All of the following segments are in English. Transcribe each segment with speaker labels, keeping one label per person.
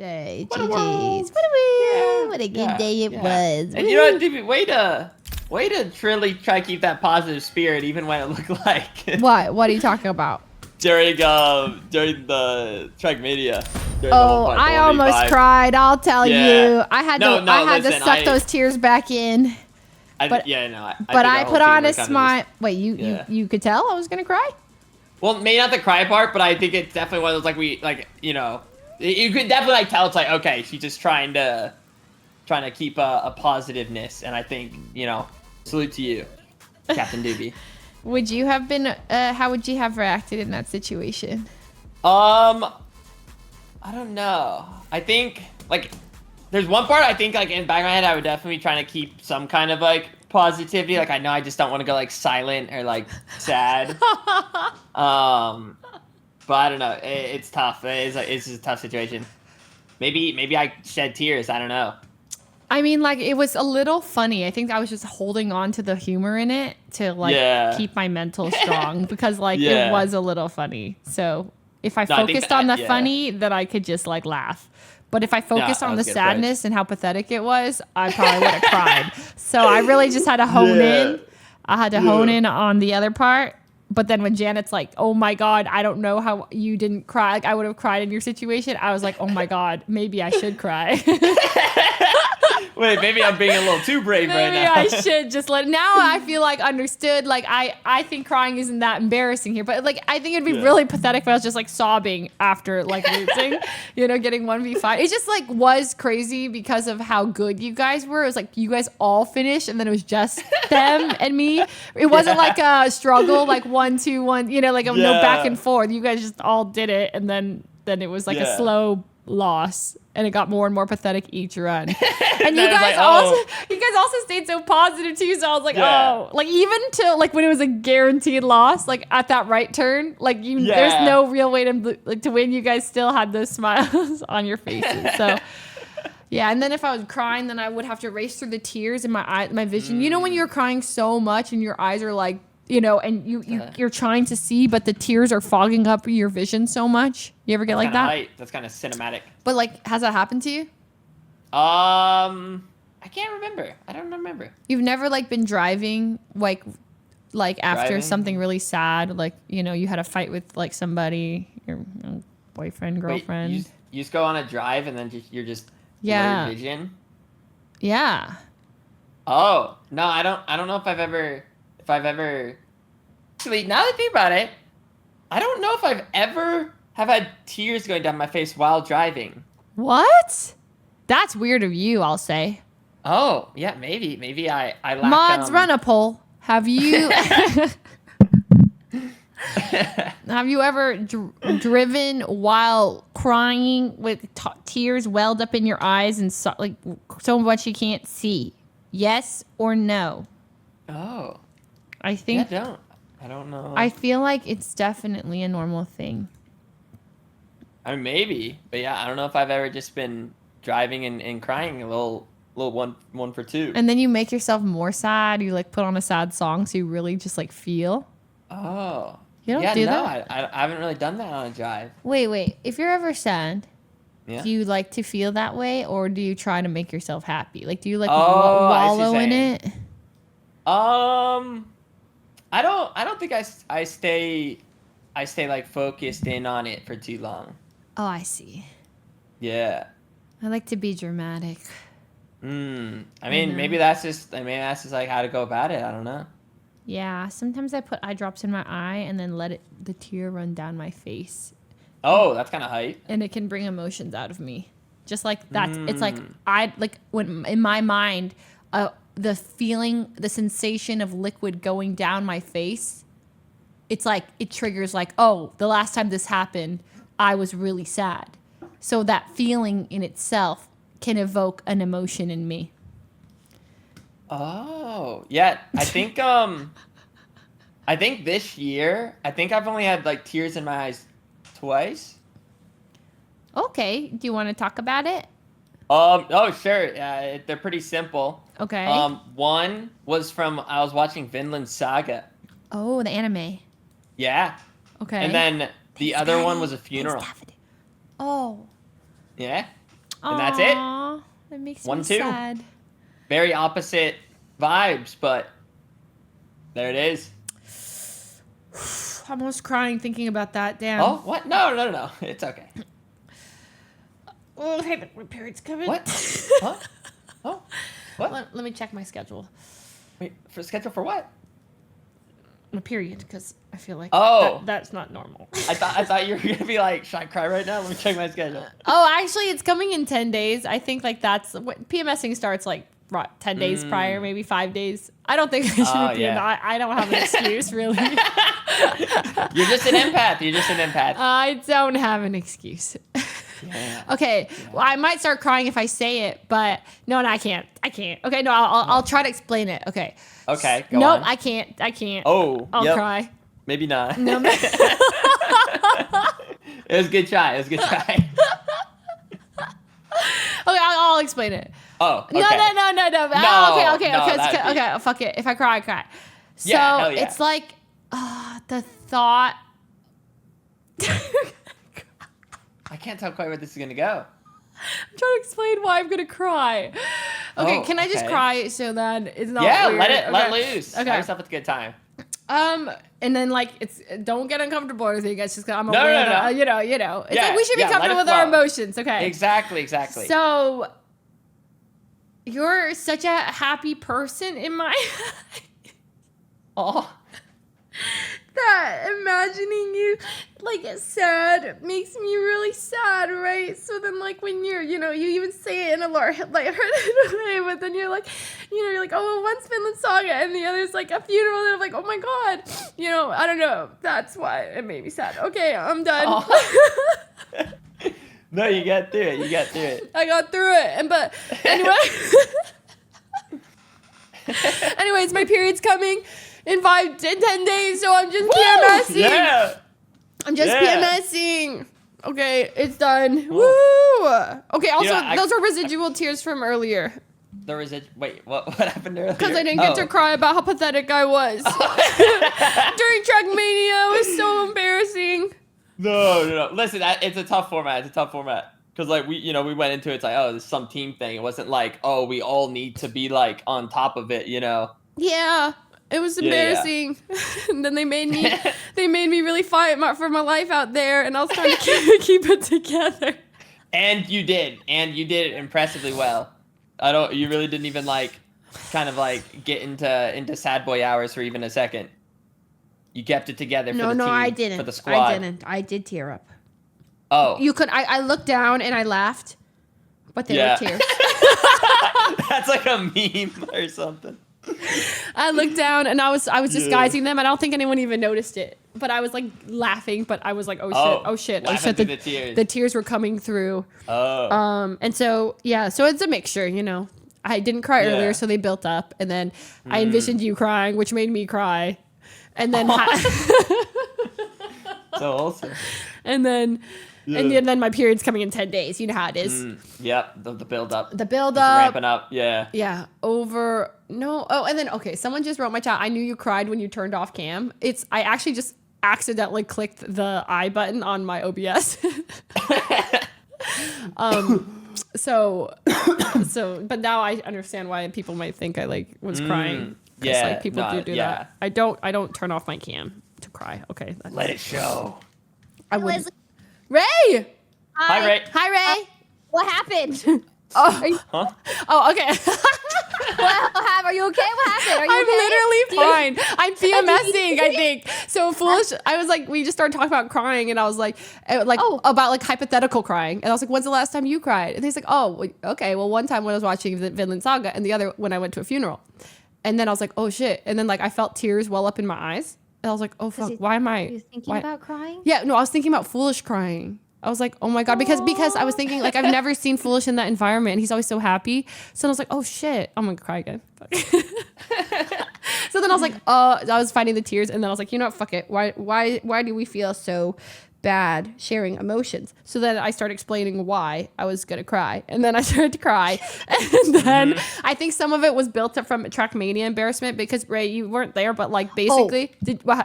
Speaker 1: day.
Speaker 2: What a
Speaker 1: GG's.
Speaker 2: world.
Speaker 1: What a good day it was.
Speaker 2: And you know what, DB, way to truly try to keep that positive spirit even when it looked like
Speaker 1: What are you talking about?
Speaker 2: during the Trek Media.
Speaker 1: Oh, I almost cried. I'll tell you. I had to suck those tears back in.
Speaker 2: But
Speaker 1: I put on a smile. Wait, you could tell I was gonna cry?
Speaker 2: Well, maybe not the cry part, but I think it's definitely one of those you could definitely tell it's like, okay, she's just trying to keep a positiveness, and I think salute to you, Captain Doobie.
Speaker 1: Would you have been? How would you have reacted in that situation?
Speaker 2: I don't know. I think there's one part I think in the back of my head I would definitely be trying to keep some kind of positivity. I know I just don't want to go silent or sad. But I don't know. It's tough. It's just a tough situation. Maybe I shed tears. I don't know.
Speaker 1: I mean, it was a little funny. I think I was just holding on to the humor in it to keep my mental strong because it was a little funny. So if I focused on the funny, then I could just laugh. But if I focused on the sadness and how pathetic it was, I probably would have cried. So I really just had to hone in. I had to hone in on the other part. But then when Janet's like, oh my God, I don't know how you didn't cry. I would have cried in your situation. I was like, oh my God, maybe I should cry.
Speaker 2: Wait, maybe I'm being a little too brave right now.
Speaker 1: Maybe I should just now I feel understood. I think crying isn't that embarrassing here. But I think it'd be really pathetic if I was just sobbing after losing, getting 1v5. It just was crazy because of how good you guys were. It was you guys all finished and then it was just them and me. It wasn't a struggle, 1-2-1, no back and forth. You guys just all did it and then it was a slow loss and it got more and more pathetic each run. And you guys also stayed so positive too. So I was even to when it was a guaranteed loss, at that right turn, there's no real way to win. You guys still had those smiles on your faces. So yeah. And then if I was crying, then I would have to race through the tears in my vision. When you're crying so much and your eyes are and you're trying to see, but the tears are fogging up your vision so much. You ever get that?
Speaker 2: Light. That's kind of cinematic.
Speaker 1: But has that happened to you?
Speaker 2: I can't remember. I don't remember.
Speaker 1: You've never been driving after something really sad, you had a fight with somebody, your boyfriend, girlfriend.
Speaker 2: Wait, you just go on a drive and then you're just blurred vision.
Speaker 1: Yeah.
Speaker 2: Oh no, I don't know if I've ever. Actually, now that I think about it, I don't know if I've ever had tears going down my face while driving.
Speaker 1: What? That's weird of you, I'll say.
Speaker 2: Oh, yeah, maybe I lack...
Speaker 1: Mods, run a poll. Have you... have you ever driven while crying with tears welled up in your eyes and so much you can't see? Yes or no?
Speaker 2: Oh.
Speaker 1: I think...
Speaker 2: I don't know.
Speaker 1: I feel like it's definitely a normal thing.
Speaker 2: I mean, maybe. But yeah, I don't know if I've ever just been driving and crying a little one for two.
Speaker 1: And then you make yourself more sad. You put on a sad song so you really just feel.
Speaker 2: Oh.
Speaker 1: You don't do that?
Speaker 2: I haven't really done that on a drive.
Speaker 1: Wait. If you're ever sad,
Speaker 2: do
Speaker 1: you like to feel that way or do you try to make yourself happy? Do you wallow in it?
Speaker 2: I don't think I stay focused in on it for too long.
Speaker 1: Oh, I see.
Speaker 2: Yeah.
Speaker 1: I like to be dramatic.
Speaker 2: I mean, maybe that's just how to go about it. I don't know.
Speaker 1: Yeah, sometimes I put eye drops in my eye and then let the tear run down my face.
Speaker 2: Oh, that's kind of hype.
Speaker 1: And it can bring emotions out of me. Just that. It's when in my mind, the feeling, the sensation of liquid going down my face, it's it triggers oh, the last time this happened, I was really sad. So that feeling in itself can evoke an emotion in me.
Speaker 2: Oh, yeah. I think this year, I've only had tears in my eyes twice.
Speaker 1: Okay. Do you want to talk about it?
Speaker 2: Oh, sure. They're pretty simple.
Speaker 1: Okay.
Speaker 2: One was from, I was watching Vinland Saga.
Speaker 1: Oh, the anime.
Speaker 2: Yeah.
Speaker 1: Okay.
Speaker 2: And then the other one was a funeral.
Speaker 1: Oh.
Speaker 2: Yeah. And that's it.
Speaker 1: Aw, that makes
Speaker 2: 1,
Speaker 1: me
Speaker 2: 2.
Speaker 1: sad.
Speaker 2: Very opposite vibes, but there it is.
Speaker 1: I'm almost crying thinking about that. Damn.
Speaker 2: Oh, what? No. It's okay.
Speaker 1: Oh, hey, my period's coming.
Speaker 2: What? Huh? Oh, what?
Speaker 1: Let me check my schedule.
Speaker 2: Wait, for schedule for what?
Speaker 1: My period, because I feel like that's not normal.
Speaker 2: I thought you were gonna be like, should I cry right now? Let me check my schedule.
Speaker 1: Oh, actually, it's coming in 10 days. I think like that's what PMSing starts like 10 days prior, maybe 5 days. I don't think I should be doing that. I don't have an excuse, really.
Speaker 2: You're just an empath.
Speaker 1: I don't have an excuse.
Speaker 2: Yeah.
Speaker 1: Okay, well, I might start crying if I say it, but no, I can't. Okay, no, I'll try to explain it. Okay.
Speaker 2: Okay, go on.
Speaker 1: I can't.
Speaker 2: Oh,
Speaker 1: I'll cry.
Speaker 2: Maybe not.
Speaker 1: No.
Speaker 2: It was a good try. Okay,
Speaker 1: I'll explain it.
Speaker 2: Oh, okay.
Speaker 1: No.
Speaker 2: No,
Speaker 1: Okay. Fuck it. If I cry, I cry. So
Speaker 2: Yeah, hell yeah.
Speaker 1: it's like the thought.
Speaker 2: I can't tell quite where this is gonna go.
Speaker 1: I'm trying to explain why I'm gonna cry. Okay, can I just cry so that it's not weird?
Speaker 2: Let loose.
Speaker 1: Okay.
Speaker 2: Have yourself a good time.
Speaker 1: And then like don't get uncomfortable or anything. It's just I'm
Speaker 2: No.
Speaker 1: aware that, you know. It's like we should be comfortable with our emotions. Okay.
Speaker 2: Exactly.
Speaker 1: So you're such a happy person in my
Speaker 2: Oh.
Speaker 1: that imagining you like sad makes me really sad, right? So then like when you're, you even say it in a lighthearted way, but then you're like, oh, one's Finland Saga and the other's like a funeral, and I'm like, oh my god, I don't know. That's why it made me sad. Okay, I'm done.
Speaker 2: Oh. No, you got through it.
Speaker 1: I got through it, but anyway. Anyways, my period's coming in 10 days, so I'm just PMSing.
Speaker 2: Yeah.
Speaker 1: I'm just PMSing. Okay, it's done. Woo! Okay, also, those were residual tears from earlier.
Speaker 2: Wait, what happened earlier?
Speaker 1: Because I didn't get to cry about how pathetic I was. During Trackmania, it was so embarrassing.
Speaker 2: No. Listen, it's a tough format. Because like we went into it, it's like, oh, there's some team thing. It wasn't like, oh, we all need to be like on top of it,
Speaker 1: Yeah. It was embarrassing. Yeah. And then they made me really fight for my life out there, and I was trying to keep it together.
Speaker 2: And you did it impressively well. You really didn't even kind of get into sad boy hours for even a second. You kept it together for the team.
Speaker 1: No, I didn't.
Speaker 2: For the squad.
Speaker 1: I didn't. I did tear up.
Speaker 2: Oh.
Speaker 1: You could. I looked down and I laughed, but they were tears.
Speaker 2: That's like a meme or something.
Speaker 1: I looked down and I was disguising them. I don't think anyone even noticed it, but I was like laughing. But I was like, oh shit. The tears were coming through.
Speaker 2: Oh.
Speaker 1: And so so it's a mixture. I didn't cry earlier, so they built up, and then I envisioned you crying, which made me cry, and then
Speaker 2: so wholesome.
Speaker 1: And then. Yeah. And then my period's coming in 10 days. You know how it is.
Speaker 2: Yep, the build up.
Speaker 1: The build
Speaker 2: up. It's ramping up, yeah.
Speaker 1: Yeah, and then, okay, someone just wrote my chat. I knew you cried when you turned off cam. I actually just accidentally clicked the I button on my OBS. But now I understand why people might think I was crying.
Speaker 2: Yeah,
Speaker 1: people do that. I don't turn off my cam to cry. Okay.
Speaker 2: Let it show.
Speaker 1: I wouldn't. Ray!
Speaker 2: Hi, Ray.
Speaker 1: Hi, Ray.
Speaker 3: What happened?
Speaker 1: Oh, okay.
Speaker 3: Are you okay? What happened? Are you
Speaker 1: I'm
Speaker 3: okay?
Speaker 1: literally fine. I'm PMSing, I think. So foolish. I was like, we just started talking about crying, and I was like, about hypothetical crying. And I was like, when's the last time you cried? And he's like, oh, okay. Well, one time when I was watching the Vinland Saga, and the other when I went to a funeral. And then I was like, oh shit. And then I felt tears well up in my eyes. And I was like, oh fuck, why am I?
Speaker 3: Were you thinking about crying?
Speaker 1: Yeah, no, I was thinking about Foolish crying. I was like, oh my God, because I was thinking I've never seen Foolish in that environment, and he's always so happy. So I was like, oh shit, I'm gonna cry again. So then I was like, I was fighting the tears, and then I was like, you know what, fuck it. Why do we feel so bad sharing emotions. So then I started explaining why I was gonna cry, and then I started to cry, and then I think some of it was built up from Trackmania embarrassment because Ray, you weren't there, but like basically,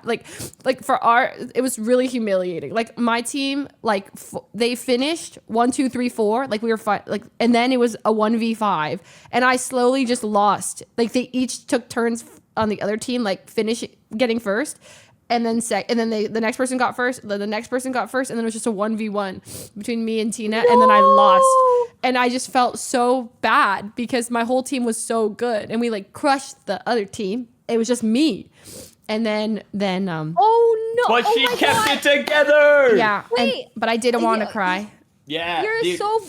Speaker 1: like for our, it was really humiliating. Like my team, like they finished 1, 2, 3, 4, like we were like, and then it was a 1v5, and I slowly just lost. Like they each took turns on the other team, like getting first. And then the next person got first, then the next person got first, and then it was just a 1v1 between me and Tina, and then I lost. And I just felt so bad because my whole team was so good, and we like crushed the other team. It was just me. And then
Speaker 3: Oh no!
Speaker 2: But she kept
Speaker 3: God.
Speaker 2: it together.
Speaker 1: Yeah.
Speaker 3: Wait.
Speaker 1: But I didn't want to cry.
Speaker 2: Yeah.
Speaker 3: You're
Speaker 2: dude.
Speaker 3: so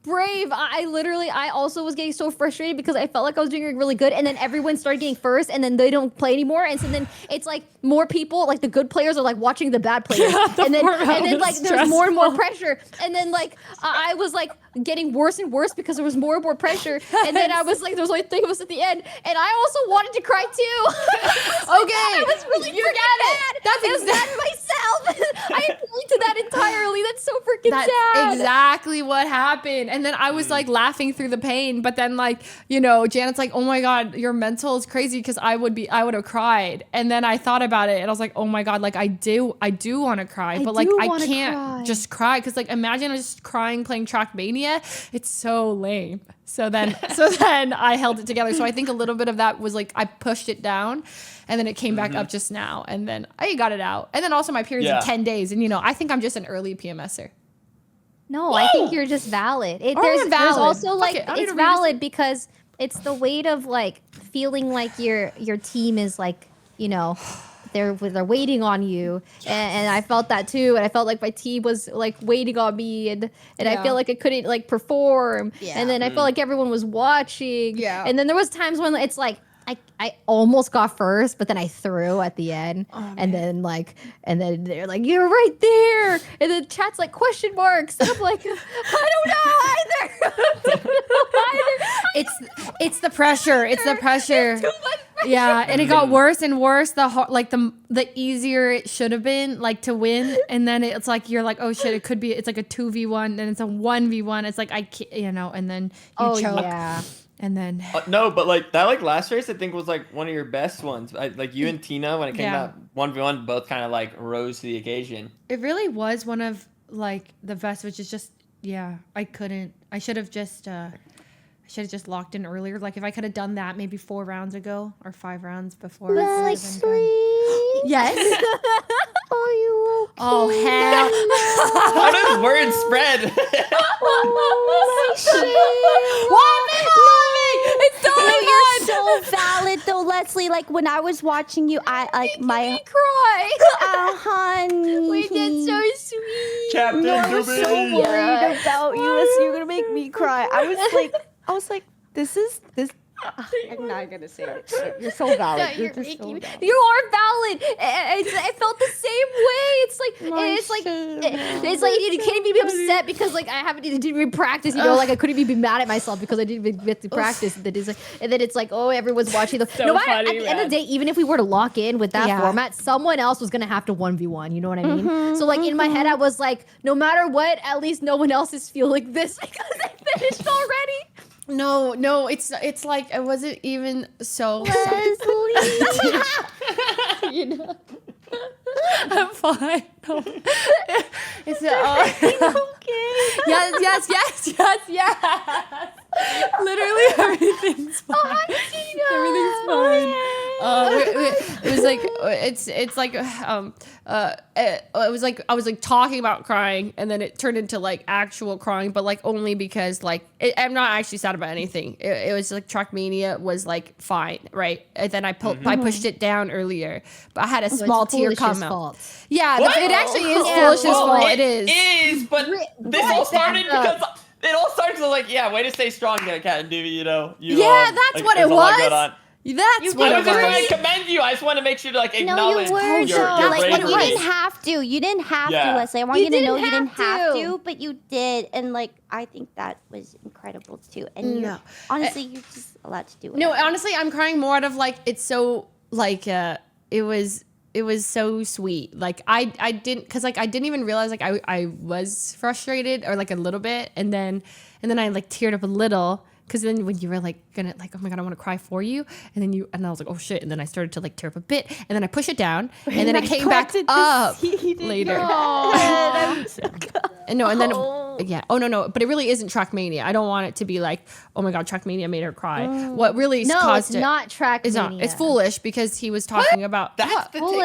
Speaker 3: brave. I also was getting so frustrated because I felt like I was doing really good, and then everyone started getting first, and then they don't play anymore, and so then it's like more people, like the good players are like watching the bad players, and then like there's more and more pressure, and then like I was like getting worse and worse because there was more and more pressure, and then I was like, there was only thing was at the end, and I also wanted to cry too.
Speaker 1: Okay,
Speaker 3: I was really
Speaker 1: you
Speaker 3: freaking
Speaker 1: get it.
Speaker 3: mad. I was mad at myself. I pointed to that entirely. That's so freaking
Speaker 1: That's
Speaker 3: sad.
Speaker 1: exactly what happened. And then I was like laughing through the pain, but then like, you know, Janet's like, oh my God, your mental is crazy because I would have cried. And then I thought about it and I was like, oh my God, like I do want to cry, but like I can't just cry because like imagine just crying playing Trackmania. It's so lame. So then I held it together. So I think a little bit of that was like I pushed it down and then it came back up just now and then I got it out. And then also my period's in 10 days and you know, I think I'm just an early PMSer.
Speaker 3: No, I think you're just valid. There's also like it's valid because it's the weight of like feeling like your team is like, you know, they're waiting on you, and I felt that too, and I felt like my team was like waiting on me, and I feel like I couldn't like perform, and then I felt like everyone was watching, and then there was times when it's like I almost got first, but then I threw at the end, and then they're like, you're right there, and then chat's like question marks, and I'm like, I don't know either.
Speaker 1: It's the pressure. It's the pressure.
Speaker 3: Too much pressure.
Speaker 1: Yeah, and it got worse and worse. The easier it should have been, like to win, and then it's like you're like, oh shit, it could be. It's like a 2v1, then it's a 1v1. It's like I can't, you know, and then you choke.
Speaker 3: Yeah.
Speaker 1: And then
Speaker 2: no, but like that like last race I think was like one of your best ones. Like you and Tina when it came out 1v1 both kind of like rose to the occasion.
Speaker 1: it really was one of like the best, which is just I should have just locked in earlier. Like if I could have done that maybe 4 rounds ago or 5 rounds before.
Speaker 3: Like
Speaker 1: Yes.
Speaker 3: Are you okay?
Speaker 1: Oh hell.
Speaker 2: How does word spread?
Speaker 1: Why am I laughing? It's totally
Speaker 3: No, you're so valid though, Leslie. Like when I was watching you, I like my
Speaker 1: cry.
Speaker 3: honey.
Speaker 1: Wait, that's so sweet.
Speaker 2: Captain Doobie.
Speaker 3: so worried about you. Leslie, you're gonna make me cry. I was like, this. I'm not gonna say it. You're so valid. You're just so valid. You are valid. I felt the same way. It's like you can't even be upset because like I didn't even practice. You know, like I couldn't even be mad at myself because I didn't even get to practice. And then it's like, oh, everyone's watching. No matter at the end of the day, even if we were to lock in with that format, someone else was gonna have to 1v1. You know what I mean? So like in my head, I was like, no matter what, at least no one else is feeling this because I finished already.
Speaker 1: No, it's like it wasn't even so.
Speaker 3: Leslie.
Speaker 1: You know, I'm fine. No. It's
Speaker 3: Okay.
Speaker 1: Yes. Literally everything's fine. Everything's fine. It was like it's like it was like I was like talking about crying and then it turned into like actual crying, but like only because like I'm not actually sad about anything. It was like Trackmania was like fine, right? And then I pushed it down earlier, but I had a small tear come out. Yeah, it actually is Foolish's fault. It is,
Speaker 2: but this all started because. It all starts with like, way to stay strong there, Cat and Doobie, you know.
Speaker 1: That's
Speaker 2: like,
Speaker 1: what it was.
Speaker 2: That's what it was. I was just trying to commend you. I just want to make sure to like acknowledge your bravery.
Speaker 4: You didn't have to. You didn't have to, Leslie. I want you to know you didn't have to, but you did. And like, I think that was incredible too. And honestly, you're just allowed to do it.
Speaker 1: No, honestly, I'm crying more out of like, it's so like, it was it was so sweet. Like I didn't even realize like I was frustrated or like a little bit, and then I like teared up a little. Because then when you were like gonna like, oh my God, I want to cry for you, and I was like, oh shit, and then I started to like tear up a bit, and then I push it down, and then it came back up later. And no, and then no, but it really isn't Trackmania. I don't want it to be like, oh my God, Trackmania made her cry. What really caused
Speaker 3: it's not Trackmania.
Speaker 1: It's foolish because he was talking about
Speaker 2: That's the
Speaker 3: foolish.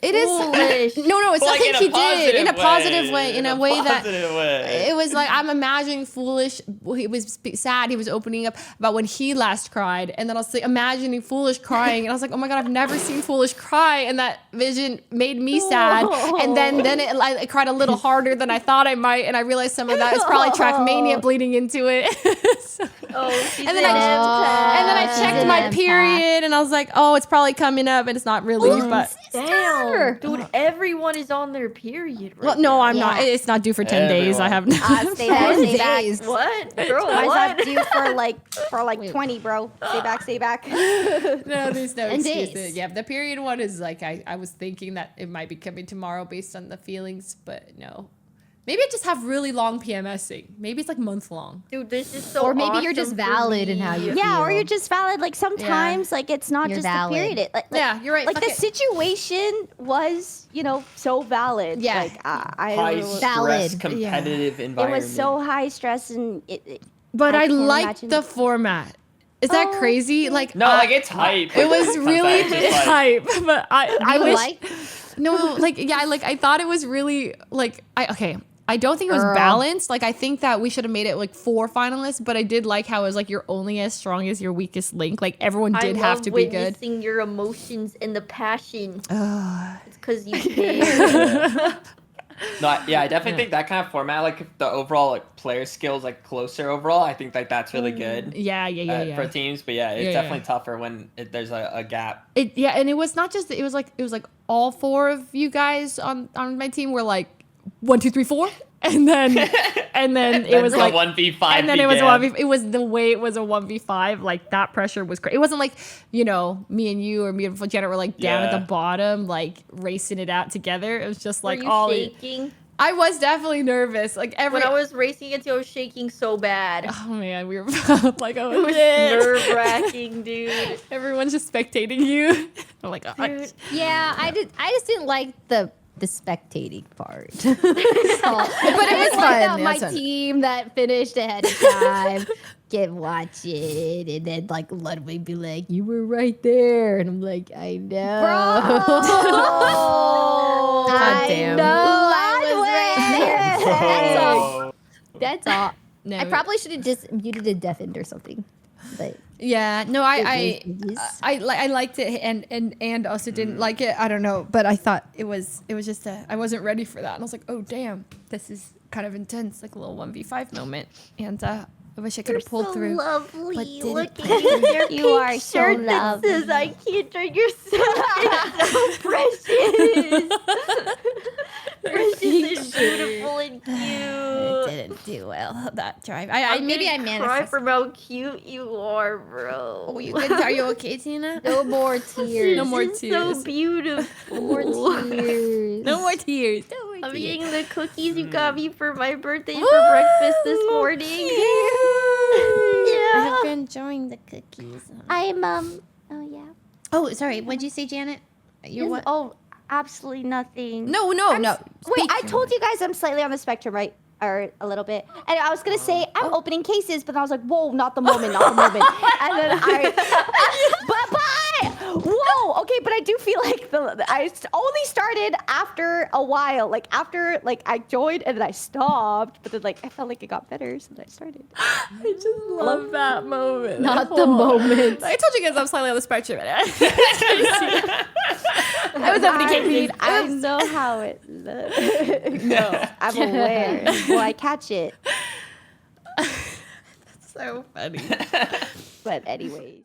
Speaker 1: It is foolish. No, it's
Speaker 2: like
Speaker 1: nothing he did in a positive way, in a way that
Speaker 2: way.
Speaker 1: it was like I'm imagining Foolish. He was sad. He was opening up about when he last cried, and then I was like imagining Foolish crying, and I was like, oh my God, I've never seen Foolish cry, and that vision made me sad. And then I cried a little harder than I thought I might, and I realized some of that is probably Trackmania bleeding into it. And then I checked my period, and I was like, oh, it's probably coming up, and it's not really. But
Speaker 5: damn, dude, everyone is on their period. Right
Speaker 1: no, I'm not. It's not due for 10 days. I have
Speaker 4: stay back.
Speaker 5: What, girl?
Speaker 4: Mine's not due for like 20, bro. Stay back.
Speaker 1: No, there's no
Speaker 3: And
Speaker 1: excuse.
Speaker 3: days.
Speaker 1: Yeah, the period one is like I was thinking that it might be coming tomorrow based on the feelings, but no. Maybe I just have really long PMSing. Maybe it's like month long.
Speaker 5: Dude, this is so
Speaker 3: Or maybe you're
Speaker 5: awesome
Speaker 3: just
Speaker 5: for
Speaker 3: valid in
Speaker 5: me.
Speaker 3: how you
Speaker 4: Yeah, or
Speaker 3: feel.
Speaker 4: you're just valid. Like sometimes, like it's not
Speaker 3: You're
Speaker 4: just
Speaker 3: valid.
Speaker 4: the period.
Speaker 1: Yeah, you're right.
Speaker 4: Like
Speaker 1: Fuck
Speaker 4: the
Speaker 1: it.
Speaker 4: situation was, so valid.
Speaker 1: Yeah.
Speaker 4: Like I
Speaker 2: High
Speaker 4: was-
Speaker 2: stress,
Speaker 3: Valid.
Speaker 2: competitive
Speaker 4: it
Speaker 2: environment.
Speaker 4: was so high stress and
Speaker 1: But I
Speaker 4: can't
Speaker 1: liked
Speaker 4: imagine.
Speaker 1: the format. Is that
Speaker 4: Oh,
Speaker 1: crazy? Like
Speaker 2: No, like it's hype.
Speaker 1: it was really
Speaker 2: Sometimes it's like-
Speaker 1: hype, but I
Speaker 3: You
Speaker 1: wish
Speaker 3: like?
Speaker 1: no, like yeah, like I thought it was really like I don't think it was
Speaker 3: Girl.
Speaker 1: balanced. Like I think that we should have made it like 4 finalists, but I did like how it was like you're only as strong as your weakest link. Like everyone did
Speaker 5: I
Speaker 1: have
Speaker 5: love
Speaker 1: to be good.
Speaker 5: witnessing your emotions and the passion. It's because you care.
Speaker 2: No, I definitely think that kind of format, like if the overall like player skills like closer overall, I think like that's really good.
Speaker 1: Yeah.
Speaker 2: For teams, but yeah, it's
Speaker 1: Yeah,
Speaker 2: definitely tougher when there's a gap.
Speaker 1: And it was not just it was like all 4 of you guys on my team were like 1, 2, 3, 4, and then it was
Speaker 2: the
Speaker 1: like
Speaker 2: 1v5,
Speaker 1: and then it was a
Speaker 2: began.
Speaker 1: 1v. It was the way it was a 1v5. Like that pressure was crazy. It wasn't like me and you or me and Janet were like down at
Speaker 2: Yeah.
Speaker 1: the bottom, like racing it out together. It was just like
Speaker 5: Were you
Speaker 1: all.
Speaker 5: shaking?
Speaker 1: I was definitely nervous. Like
Speaker 5: When I was racing it, I was shaking so bad.
Speaker 1: Oh man, we were both like,
Speaker 5: It
Speaker 1: oh
Speaker 5: was
Speaker 1: shit.
Speaker 5: nerve wracking, dude.
Speaker 1: Everyone's just spectating you. I'm like, oh,
Speaker 5: Dude.
Speaker 3: Yeah, I just didn't like the spectating part.
Speaker 1: but it was fun.
Speaker 3: My
Speaker 1: It was fun.
Speaker 3: team that finished ahead of time can watch it, and then like Ludwig be like, "You were right there," and I'm like, "I know,
Speaker 1: God damn.
Speaker 3: I was right there." That's all.
Speaker 2: Oh.
Speaker 3: That's all.
Speaker 1: No,
Speaker 3: I probably should have just muted a deaf end or something, but.
Speaker 1: Yeah, no, I
Speaker 3: It
Speaker 1: liked it and also didn't like it. I don't know, but I thought it was just I wasn't ready for that, and I was like, oh damn, this is kind of intense, like a little 1v5 moment, and I wish I could have pulled through.
Speaker 5: Lovely.
Speaker 1: but didn't.
Speaker 5: Look at your
Speaker 4: You are
Speaker 5: pink
Speaker 4: so
Speaker 5: shirt that says,
Speaker 4: lovely.
Speaker 5: I can't drink your so precious. Precious and beautiful and
Speaker 1: I
Speaker 5: cute.
Speaker 1: didn't do well that drive.
Speaker 5: Maybe I
Speaker 1: manifested.
Speaker 5: cry from how cute you are, bro.
Speaker 1: Oh, you good? Are you okay, Tina?
Speaker 3: No more tears.
Speaker 1: No more
Speaker 5: This is
Speaker 1: tears.
Speaker 5: So beautiful.
Speaker 3: No more tears.
Speaker 1: No more tears. No more
Speaker 5: I'm
Speaker 1: tears.
Speaker 5: eating the cookies you got me for my birthday for breakfast this morning.
Speaker 1: I
Speaker 5: Yeah.
Speaker 1: hope you're enjoying the cookies.
Speaker 4: I'm oh yeah.
Speaker 1: Oh, sorry. What'd you say, Janet? You're what?
Speaker 4: Oh, absolutely nothing.
Speaker 1: No.
Speaker 4: Wait, I told you guys I'm slightly on the spectrum, right? Or a little bit. And I was gonna say I'm opening cases, but I was like, whoa, not the moment. And then whoa, okay, but I do feel like I only started after a while, after I joined and then I stopped, but then I felt like it got better, so then I started.
Speaker 1: I just love that moment.
Speaker 3: Not the moment.
Speaker 1: I told you guys I'm slightly on the spectrum. I was opening cases.
Speaker 4: I know how it looks. No, I'm aware. Will I catch it?
Speaker 1: So funny.
Speaker 4: But anyways.